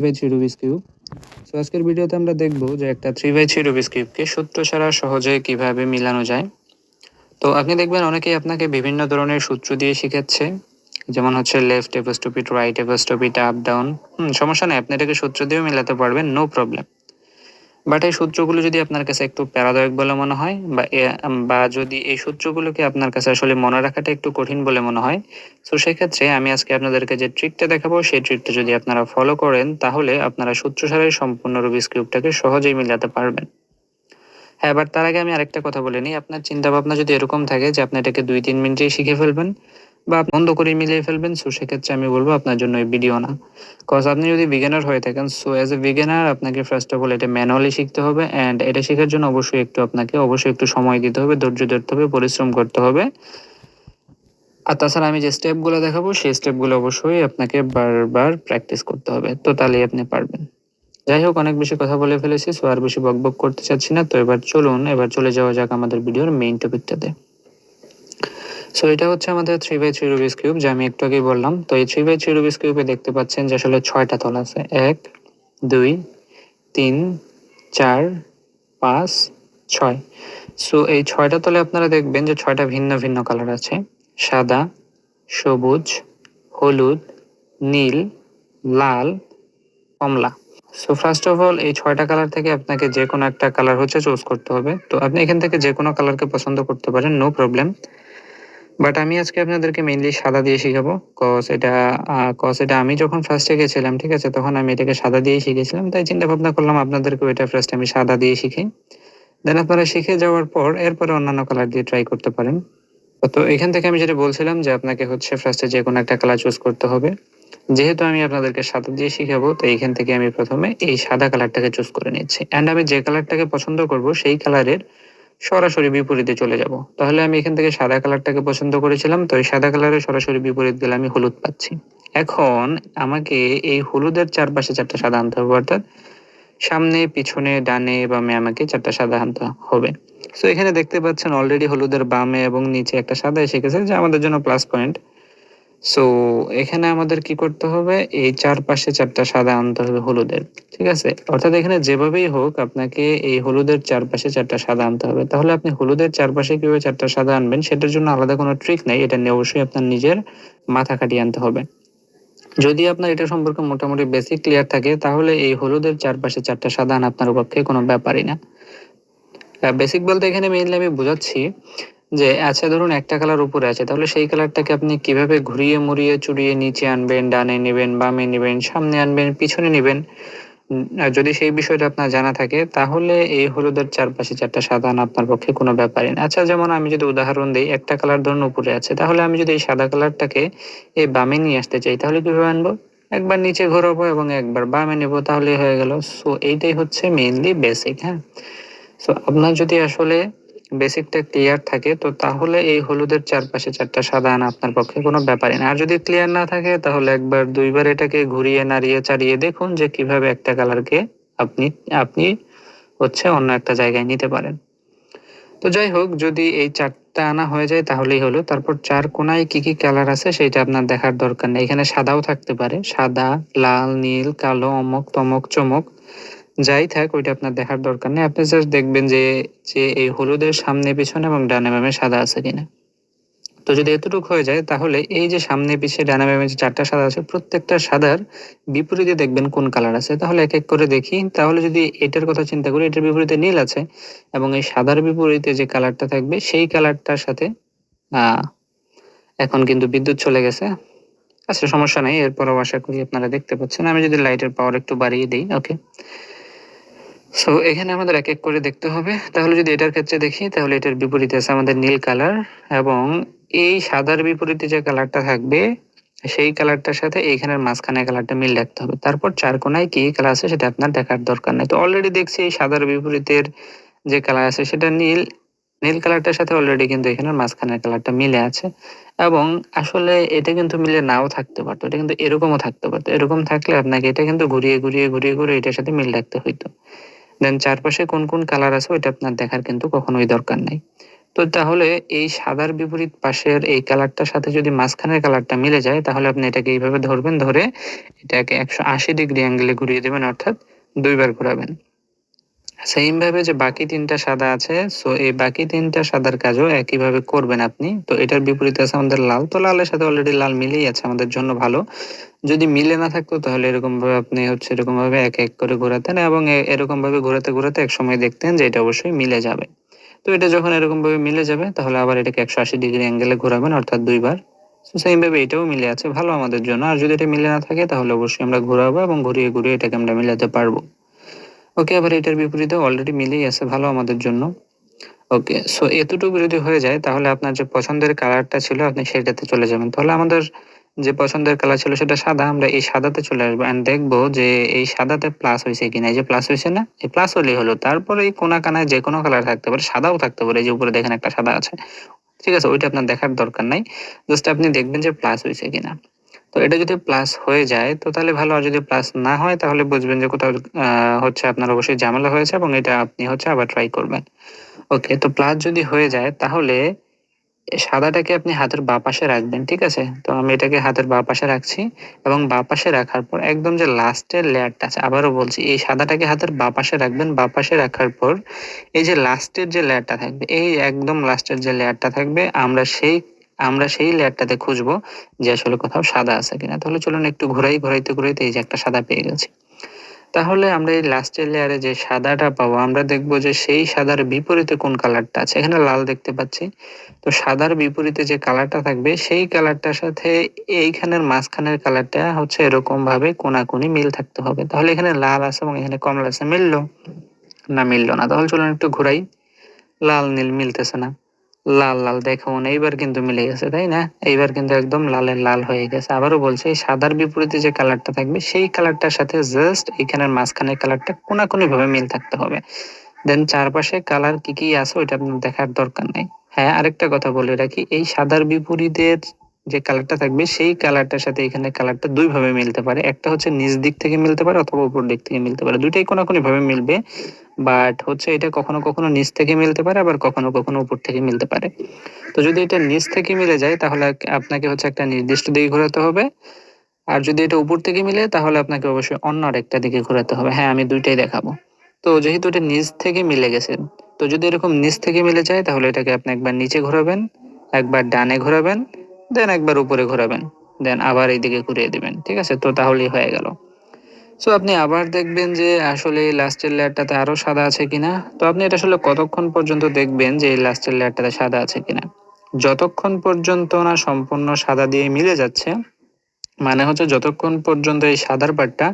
3/3 Rubik's cube. So আজকের ভিডিওতে আমরা দেখব যে একটা 3/3 রুবিক্স কিউবকে সূত্র ছাড়া সহজে কিভাবে মিলানো যায়। তো আপনি দেখবেন অনেকেই আপনাকে বিভিন্ন ধরনের সূত্র দিয়ে শিখাচ্ছে, যেমন হচ্ছে লেফট এপোস্ট্রোফি রাইট এপোস্ট্রোফি আপ ডাউন। সমস্যা নেই, আপনি এটাকে সূত্র দিয়েও মিলাতে পারবেন, নো প্রবলেম। বাট এই সূত্রগুলো যদি আপনার কাছে একটু প্যারাদায়ক বলে মনে হয় বা যদি এই সূত্রগুলোকে আপনার কাছে আসলে মনে রাখাটা একটু কঠিন বলে মনে হয়, তো সেক্ষেত্রে আমি আজকে আপনাদেরকে যে ট্রিকটা দেখাবো সেই ট্রিকটা যদি আপনারা ফলো করেন তাহলে আপনারা সূত্র ছাড়াই সম্পূর্ণ রুবিক্স কিউবটাকে সহজেই মিলাতে পারবেন। হ্যাঁ, এবার তার আগে আমি আরেকটা কথা বলে নিই। আপনার চিন্তা ভাবনা যদি এরকম থাকে যে আপনি এটাকে 2-3 মিনিটেই শিখে ফেলবেন বা বন্ধ করে মিলিয়ে ফেলবেন, সো সেক্ষেত্রে আমি বলবো আপনার জন্য এই ভিডিও না। কজ আপনি যদি বিগিনার হয়ে থাকেন, সো অ্যাজ এ বিগিনার আপনাকে ফার্স্ট অফ অল এটা ম্যানুয়ালি শিখতে হবে, অ্যান্ড এটা শেখার জন্য আপনাকে অবশ্যই একটু সময় দিতে হবে, ধৈর্য ধরতে হবে, পরিশ্রম করতে হবে। আর তাছাড়া আমি যে স্টেপগুলো দেখাবো সেই স্টেপগুলো অবশ্যই আপনাকে বারবার প্র্যাকটিস করতে হবে, তো তাহলেই আপনি পারবেন। যাই হোক, অনেক বেশি কথা বলে ফেলেছি, সো আর বেশি বকবক করতে চাচ্ছি না। তো এবার চলে যাওয়া যাক আমাদের ভিডিওর মেইন টপিকটাতে। সো এটা হচ্ছে আমাদের 3/3 রুবিক্স কিউব, যা আমি একটু আগেই বললাম। তো এই 3/3 রুবিক্স কিউবে দেখতে পাচ্ছেন যে আসলে 6টা তল আছে, 1, 2, 3, 4, 5, 6। সো এই 6টা তলে আপনারা দেখবেন যে 6টা ভিন্ন ভিন্ন কালার আছে: সাদা, সবুজ, হলুদ, নীল, লাল, কমলা। সো ফার্স্ট অফ অল এই 6টা কালার থেকে আপনাকে যে কোনো একটা কালার হচ্ছে চুজ করতে হবে। তো আপনি এখান থেকে যে কোনো কালারকে পছন্দ করতে পারেন, নো প্রবলেম। বাট আমি আজকে আপনাদেরকে মেইনলি সাদা দিয়ে শিখাবো। কজ এটা আমি যখন ফার্স্টে গেছিলাম, ঠিক আছে, তখন আমি এটাকে সাদা দিয়েই শিখেছিলাম। তাই চিন্তা ভাবনা করলাম আপনাদেরকে এটা ফার্স্ট আমি সাদা দিয়ে শিখাই। দেন আপনারা শিখে যাওয়ার পর এরপরে অন্যান্য কালার দিয়ে ট্রাই করতে পারেন। তো এখান থেকে আমি যেটা বলছিলাম যে আপনাকে হচ্ছে ফার্স্টে যে কোনো একটা কালার চুজ করতে হবে। যেহেতু আমি আপনাদেরকে সাদা দিয়ে শিখাবো, তো এইখান থেকে আমি প্রথমে এই সাদা কালারটাকে চুজ করে নিচ্ছি, অ্যান্ড আমি যে কালারটাকে পছন্দ করব সেই কালারের সরাসরি বিপরীতে চলে যাব। তাহলে আমি এখান থেকে সাদা কালারটাকে পছন্দ করেছিলাম, তো এই সাদা কালারের সরাসরি বিপরীত গেলে আমি হলুদ পাচ্ছি। এখন আমাকে এই হলুদের চারপাশে 4টা সাদা আনতে হবে, অর্থাৎ সামনে, পিছনে, ডানে, বামে আমাকে 4টা সাদা আনতে হবে। সো এখানে দেখতে পাচ্ছেন অলরেডি হলুদের বামে এবং নিচে একটা সাদা এসে গেছে, যা আমাদের জন্য প্লাস পয়েন্ট। সো এখানে আমাদের কি করতে হবে, এই চারপাশে 4টা সাদা আনতে হবে হলুদের, ঠিক আছে। অর্থাৎ এখানে যেভাবেই হোক আপনাকে এই হলুদের চারপাশে 4টা সাদা আনতে হবে। তাহলে আপনি হলুদের চারপাশে কিভাবে 4টা সাদা আনবেন সেটার জন্য আলাদা কোনো ট্রিক নেই, এটা নিয়ে অবশ্যই আপনার নিজের মাথা খাটিয়ে আনতে হবে। যদি আপনার এটা সম্পর্কে মোটামুটি বেসিক ক্লিয়ার থাকে তাহলে এই হলুদের চারপাশে 4টা সাদা আনা আপনার পক্ষে কোনো ব্যাপারই না। বেসিক বলতে এখানে মেইনলি আমি বোঝাচ্ছি যে আচ্ছা, ধরুন একটা কালার উপরে আছে, তাহলে সেই কালারটাকে আপনি কিভাবে ঘুরিয়ে মুড়িয়ে চুড়িয়ে নিচে আনবেন, ডানে নেবেন, বামে নেবেন, সামনে আনবেন, পিছনে নেবেন। আর যদি সেই বিষয়টা আপনার জানা থাকে তাহলে এই হলুদের চারপাশে 4টা সাদা আনা আপনার পক্ষে কোনো ব্যাপারই না। আচ্ছা, যেমন আমি যদি উদাহরণ দিই, একটা কালার ধরুন উপরে আছে, তাহলে আমি যদি এই সাদা কালারটাকে এই বামে নিয়ে আসতে চাই তাহলে কিভাবে আনবো? একবার নিচে ঘোরাবো এবং একবার বামে নেবো, তাহলেই হয়ে গেল। সো এইটাই হচ্ছে মেইনলি বেসিক। হ্যাঁ, সো আপনার যদি আসলে বেসিকটা ক্লিয়ার থাকে তো তাহলে এই হলুদের চারপাশে 4টা সাদা আনা আপনার পক্ষে কোনো ব্যাপারই না। আর যদি ক্লিয়ার না থাকে তাহলে একবার দুইবার এটাকে ঘুরিয়ে নাড়িয়ে চাড়িয়ে দেখুন যে কিভাবে একটা কালারকে আপনি আপনি হচ্ছে অন্য একটা জায়গায় নিতে পারেন। তো যাই হোক, যদি এই 4টা আনা হয়ে যায় তাহলেই হলো। তারপর চার কোনায় কি কি কালার আছে সেটা আপনার দেখার দরকার নেই। এখানে সাদাও থাকতে পারে, সাদা, লাল, নীল, কালো, অমক তমক চমক, যাই থাক ওইটা আপনার দেখার দরকার নেই। আপনি জাস্ট দেখবেন যে যে এই হলুদের সামনে, পিছনে এবং ডানে বামে সাদা আছে কিনা। তো যদি এতটুকু হয়ে যায় তাহলে এই যে সামনে, পিছে, ডানে বামে যে 4টা সাদা আছে, প্রত্যেকটা সাদার বিপরীতে দেখবেন কোন কালার আছে। তাহলে এক এক করে দেখি। তাহলে যদি এটার কথা চিন্তা করি, এটার বিপরীতে নীল আছে এবং এই সাদার বিপরীতে যে কালারটা থাকবে সেই কালারটার সাথে আহ এখন কিন্তু বিদ্যুৎ চলে গেছে। আচ্ছা, সমস্যা নেই, এরপরও আশা করি আপনারা দেখতে পাচ্ছেন। আমি যদি লাইটের পাওয়ার একটু বাড়িয়ে দিই, ওকে। সো এখানে আমাদের এক এক করে দেখতে হবে। তাহলে যদি এটার ক্ষেত্রে দেখি তাহলে এটার বিপরীতে আছে আমাদের নীল কালার, এবং এই সাদার বিপরীতে যে কালারটা থাকবে সেই কালারটার সাথে এইখানের মাঝখানে কালারটা মিল রাখতে হবে। তারপর চার কোনায় কি কালার আছে সেটা আপনার দেখার দরকার নেই। তো অলরেডি দেখছি এই সাদার বিপরীতের যে কালার আছে সেটা নীল। নীল কালারটার সাথে অলরেডি কিন্তু এখানে মাঝখানের কালারটা মিলে আছে, এবং আসলে এটা কিন্তু মিলে নাও থাকতে পারতো, এটা কিন্তু এরকমও থাকতে পারতো। এরকম থাকলে আপনাকে এটা কিন্তু ঘুরিয়ে ঘুরিয়ে ঘুরিয়ে ঘুরিয়ে এটার সাথে মিল রাখতে হইতো। দেন চারপাশে কোন কোন কালার আছে ওইটা আপনার দেখার কিন্তু কখনোই দরকার নাই। তো তাহলে এই সাদার বিপরীত পাশের এই কালারটার সাথে যদি মাঝখানের কালারটা মিলে যায়, তাহলে আপনি এটাকে এইভাবে ধরবেন, ধরে এটাকে 180 ডিগ্রি অ্যাঙ্গেলে ঘুরিয়ে দেবেন, অর্থাৎ 2 বার ঘোরাবেন। সেম ভাবে যে বাকি 3টা সাদা আছে, সো এই বাকি 3টা সাদার কাজও একইভাবে করবেন আপনি। তো এটার বিপরীতে আছে আমাদের লাল, তো লালের সাথে অলরেডি লাল মিলেই আছে, আমাদের জন্য ভালো। যদি মিলে না থাকতো তাহলে এরকম ভাবে আপনি এরকম ভাবে এক এক করে ঘোরাতেন, এবং এরকম ভাবে ঘোরাতে ঘোরাতে একসময় দেখতেন যে এটা অবশ্যই মিলে যাবে। তো এটা যখন এরকম ভাবে মিলে যাবে, তাহলে আবার এটাকে 180 ডিগ্রি অ্যাঙ্গেলে ঘোরাবেন, অর্থাৎ 2 বার। তো সেম ভাবে এটাও মিলে আছে, ভালো আমাদের জন্য। আর যদি এটা মিলে না থাকে তাহলে অবশ্যই আমরা ঘোরাবো এবং ঘুরিয়ে ঘুরিয়ে এটাকে আমরা মিলাতে পারবো। ওকে, আবার এটার বিপরীতে অলরেডি মিলেই আছে, ভালো আমাদের জন্য। ওকে, সো এতটুকু যদি হয়ে যায় তাহলে আপনার যে পছন্দের কালারটা ছিল আপনি সেটাতে চলে যাবেন। তাহলে আমাদের যে পছন্দের কালার ছিল সেটা সাদা, আমরা এই সাদাতে চলে আসবো এন্ড দেখবো যে এই সাদাতে প্লাস হয়েছে কিনা। এই যে প্লাস হয়েছে না, এই প্লাস হলেই হলো। তারপরে এই কোনা কানায় যে কোনো কালার থাকতে পারে, সাদাও থাকতে পারে। এই যে উপরে দেখেন একটা সাদা আছে, ঠিক আছে, ওইটা আপনার দেখার দরকার নাই। জাস্ট আপনি দেখবেন যে প্লাস হয়েছে কিনা। তো এটা যদি প্লাস হয়ে যায় তো তাহলে ভালো, আর যদি প্লাস না হয় তাহলে বুঝবেন যে কোথাও আপনার অবশ্যই ঝামেলা হয়েছে, এবং এটা আপনি আবার ট্রাই করবেন। ওকে, তো প্লাস যদি হয়ে যায় তাহলে সাদাটাকে আপনি হাতের বাঁ পাশে রাখবেন, ঠিক আছে? তো আমি এটাকে হাতের বাঁ পাশে রাখছি, এবং বাঁ পাশে রাখার পর একদম যে লাস্টের লেয়ারটা আছে, আবারও বলছি, এই সাদাটাকে হাতের বাঁ পাশে রাখবেন। বাঁ পাশে রাখার পর এই যে লাস্টের যে লেয়ারটা থাকবে, এই একদম লাস্টের যে লেয়ারটা থাকবে, আমরা সেই লেয়ারটাতে খুঁজবো যে আসলে কোথাও সাদা আছে কিনা। তাহলে চলুন একটু ঘুরাইতে ঘুরাইতে এই যে একটা সাদা পেয়ে গেছি। তাহলে আমরা এই লাস্টের লেয়ারে যে সাদাটা পাবো, আমরা দেখবো যে সেই সাদার বিপরীতে কোন কালারটা আছে। এখানে লাল দেখতে পাচ্ছি, তো সাদার বিপরীতে যে কালারটা থাকবে সেই কালারটার সাথে এইখানের মাঝখানের কালারটা এরকম ভাবে কোনাকুনি মিল থাকতে হবে। তাহলে এখানে লাল আছে এবং এখানে কমলা আছে, মিললো না? মিললো না। তাহলে চলুন একটু ঘুরাই, লাল নীল মিলতেছে না। লাল লাল দেখুন, এইবার কিন্তু মিলে গেছে, তাই না? এইবার কিন্তু একদম লালের লাল হয়ে গেছে। আবারও বলছি, এই সাদার বিপরীতে যে কালারটা থাকবে সেই কালারটার সাথে জাস্ট এখানের মাঝখানের কালারটা কোনাকুনি ভাবে মিল থাকতে হবে। দেন চারপাশে কালার কি কি আছে ওইটা আপনার দেখার দরকার নেই। হ্যাঁ, আরেকটা কথা বলে রাখি, এই সাদার বিপরীতের যে কালারটা থাকবে সেই কালারটার সাথে এখানে কালারটা দুই ভাবে মিলতে পারে। একটা নিচ দিক থেকে মিলতে পারে অথবা উপর দিক থেকে মিলতে পারে, দুইটাই কোনাকুনি ভাবে মিলবে। বাট এটা কখনো কখনো নিচ থেকে মিলতে পারে, আবার কখনো কখনো উপর থেকে মিলতে পারে। তো যদি এটা নিচ থেকে মিলে যায় তাহলে আপনাকে একটা নির্দিষ্ট দিকে ঘোরাতে হবে। আর যদি এটা উপর থেকে মিলে তাহলে আপনাকে অবশ্যই অন্য আরেকটা দিকে ঘোরাতে হবে। হ্যাঁ, আমি দুইটাই দেখাবো। তো যেহেতু এটা নিচ থেকে মিলে গেছে, তো যদি এরকম নিচ থেকে মিলে যায় তাহলে এটাকে আপনি একবার নিচে ঘোরাবেন, একবার ডানে ঘোরাবেন, দেন একবার উপরে ঘোরাবেন, দেন আবার এইদিকে ঘুরিয়ে দিবেন, ঠিক আছে? তো তাহলেই হয়ে গেল। সো আপনি আবার দেখবেন যে আসলে এই লাস্টের লেয়ারটাতে আরো সাদা আছে কিনা। তো আপনি এটা কতক্ষণ পর্যন্ত দেখবেন যে এই লাস্টের লেয়ারটাতে সাদা আছে কিনা? যতক্ষণ পর্যন্ত না সম্পূর্ণ সাদা দিয়ে মিলে যাচ্ছে, মানে যতক্ষণ পর্যন্ত এই সাদার পার্টটা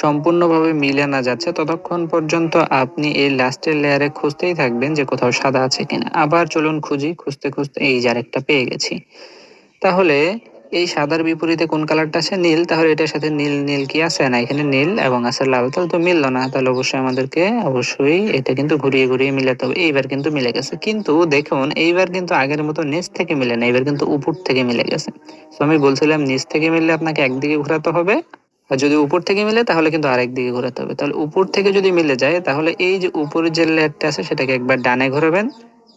সম্পূর্ণভাবে মিলে না যাচ্ছে, ততক্ষণ পর্যন্ত আপনি এই লাস্টের লেয়ারে খুঁজতেই থাকবেন যে কোথাও সাদা আছে কিনা। আবার চলুন খুঁজি, খুঁজতে খুঁজতে এই যে আরেকটা পেয়ে গেছি। তাহলে এই সাদার বিপরীতে কোন কালারটা আছে? নীল। তাহলে এটার সাথে নীল নীল কি আছে? না, এখানে নীল এবং আছে লাল। তাহলে তো মিললো না। তাহলে অবশ্যই এটা কিন্তু ঘুরিয়ে ঘুরিয়ে মিলাতে হবে। এইবার কিন্তু মিলে গেছে, কিন্তু দেখুন এইবার কিন্তু আগের মতো নিচ থেকে মিলে না, এবার কিন্তু উপর থেকে মিলে গেছে। তো আমি বলছিলাম নিচ থেকে মিললে আপনাকে একদিকে ঘোরাতে হবে, আর যদি উপর থেকে মিলে তাহলে কিন্তু আরেক দিকে ঘোরাতে হবে। তাহলে উপর থেকে যদি মিলে যায় তাহলে এই যে উপরের যে লেয়ারটা আছে সেটাকে একবার ডানে ঘোরাবেন,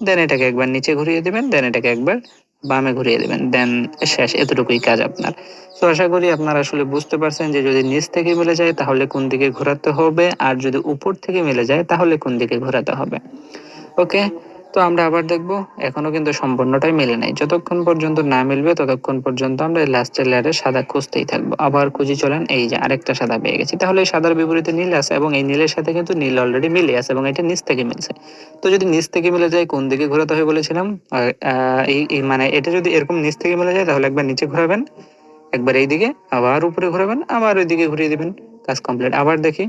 দেন এটাকে একবার নিচে ঘুরিয়ে দিবেন, দেন এটাকে একবার বামে ঘুরিয়ে দিবেন, দেন শেষ। এতটুকুই কাজ আপনার। তো আশা করি আপনারা বুঝতে পারছেন যে যদি নিচ থেকে মিলে যায় তাহলে কোন দিকে ঘোরাতে হবে, আর যদি উপর থেকে মিলে যায় তাহলে কোন দিকে ঘোরাতে হবে। ওকে, তো আমরা আবার দেখব। এখনো কিন্তু সম্পূর্ণটাই মিলে নাই। যতক্ষণ পর্যন্ত না মিলবে ততক্ষণ পর্যন্ত আমরা এই লাস্টের লেয়ারে সাদা খুঁজতেই থাকবো। আবার খুঁজি, চলেন। এই যে আরেকটা সাদা পেয়ে গেছি। তাহলে এই সাদার বিপরীতে নীল আছে, এবং এই নীলের সাথে কিন্তু নীল অলরেডি মিলে আছে, এবং এটা নিচ থেকে মিলছে। তো যদি নিচ থেকে মিলে যায় কোন দিকে ঘোরাতে হয় বলেছিলাম? আর মানে এটা যদি এরকম নিচ থেকে মিলে যায় তাহলে একবার নিচে ঘোরাবেন, একবার এইদিকে, আবার উপরে ঘোরাবেন, আবার ওইদিকে ঘুরিয়ে দিবেন। কাজ কমপ্লিট। আবার দেখি,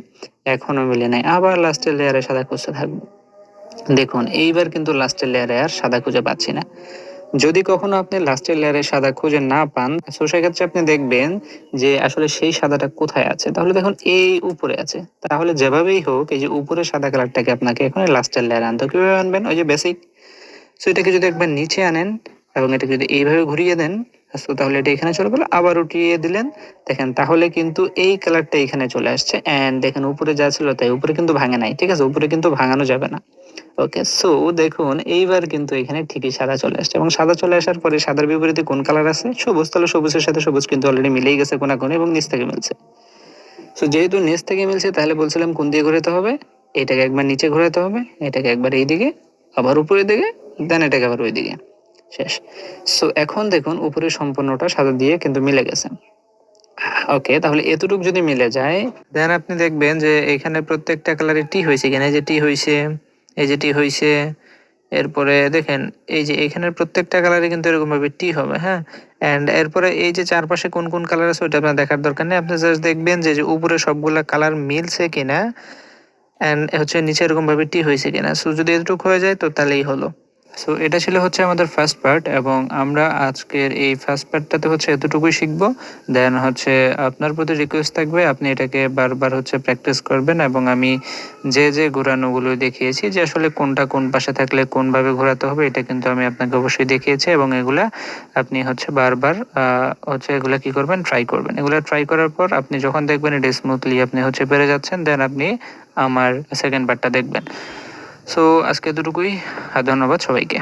এখনো মিলে নাই। আবার লাস্টের লেয়ারে সাদা খুঁজতে থাকবো। দেখুন এইবার কিন্তু লাস্টের লেয়ারে আর সাদা খুঁজে পাচ্ছি না। যদি কখনো আপনি লাস্টের লেয়ারে সাদা খুঁজে না পান, তো সেক্ষেত্রে আপনি দেখবেন যে আসলে সেই সাদাটা কোথায় আছে। তাহলে দেখুন এই উপরে আছে। তাহলে যেভাবেই হোক এই যে উপরে সাদা কালারটাকে আপনাকে এখন লাস্টের লেয়ারে আনতে হবে। কিভাবে আনবেন? ওই যে বেসিক। সো এটাকে যদি একবার নিচে আনেন এবং এটাকে যদি এইভাবে ঘুরিয়ে দেন, তো তাহলে এটা এখানে চলে গেল। আবার উঠিয়ে দিলেন, দেখেন তাহলে কিন্তু এই কালারটা এখানে চলে আসছে। এন্ড দেখেন উপরে যা ছিল তাই, উপরে কিন্তু ভাঙে নাই, ঠিক আছে? উপরে কিন্তু ভাঙানো যাবে না। ওকে, সো দেখুন এইবার কিন্তু এখানে ঠিকই সাদা চলে আসছে, এবং সাদা চলে আসার পরে সাদার বিপরীতে কোন কালার আছে? সবুজ। তাহলে সবুজের সাথে সবুজ কিন্তু অলরেডি মিলেই গেছে কোনাকুনি, এবং নিচ থেকে মিলছে। সো যেহেতু নিচ থেকে মিলছে, তাহলে বলছিলাম কোন দিয়ে ঘোরাতে হবে? এটাকে একবার নিচে ঘোরাতে হবে, এটাকে একবার এইদিকে, আবার উপরের দিকে, দেন এটাকে আবার ওইদিকে। শেষ। সো এখন দেখুন উপরে সম্পূর্ণটা সাদা দিয়ে কিন্তু মিলে গেছে। ওকে, তাহলে এতটুকু যদি মিলে যায়, দেন আপনি দেখবেন যে এখানে প্রত্যেকটা কালারে টি হয়েছে কিনা। এই যে টি হয়েছে, এই যে টি হয়েছে, এরপরে দেখেন এই যে এখানের প্রত্যেকটা কালারে কিন্তু এরকম ভাবে টি হবে, হ্যাঁ। এন্ড এরপরে এই যে চারপাশে কোন কোন কালার আছে ওটা আপনার দেখার দরকার নেই, আপনি জাস্ট দেখবেন যে যে উপরে সবগুলা কালার মিলছে কিনা, এন্ড হচ্ছে নিচে এরকম ভাবে টি হয়েছে কিনা। সো যদি এতটুকু হয়ে যায় তো তাহলেই হলো। সো এটা ছিল হচ্ছে আমাদের ফার্স্ট পার্ট, এবং আমরা আজকের এই ফার্স্ট পার্টটাতে হচ্ছে এতটুকুই শিখবো। দেন হচ্ছে আপনার প্রতি রিকোয়েস্ট থাকবে আপনি এটাকে বারবার হচ্ছে প্র্যাকটিস করবেন, এবং আমি যে যে ঘোরানোগুলো দেখিয়েছি যে আসলে কোনটা কোন পাশে থাকলে কোনভাবে ঘোরাতে হবে, এটা কিন্তু আমি আপনাকে অবশ্যই দেখিয়েছি, এবং এগুলা আপনি হচ্ছে বারবার হচ্ছে এগুলা কি করবেন, ট্রাই করবেন। এগুলা ট্রাই করার পর আপনি যখন দেখবেন এটা স্মুথলি আপনি হচ্ছে পেরে যাচ্ছেন, দেন আপনি আমার সেকেন্ড পার্টটা দেখবেন। সো আজকে এতটুকুই, আর ধন্যবাদ সবাইকে।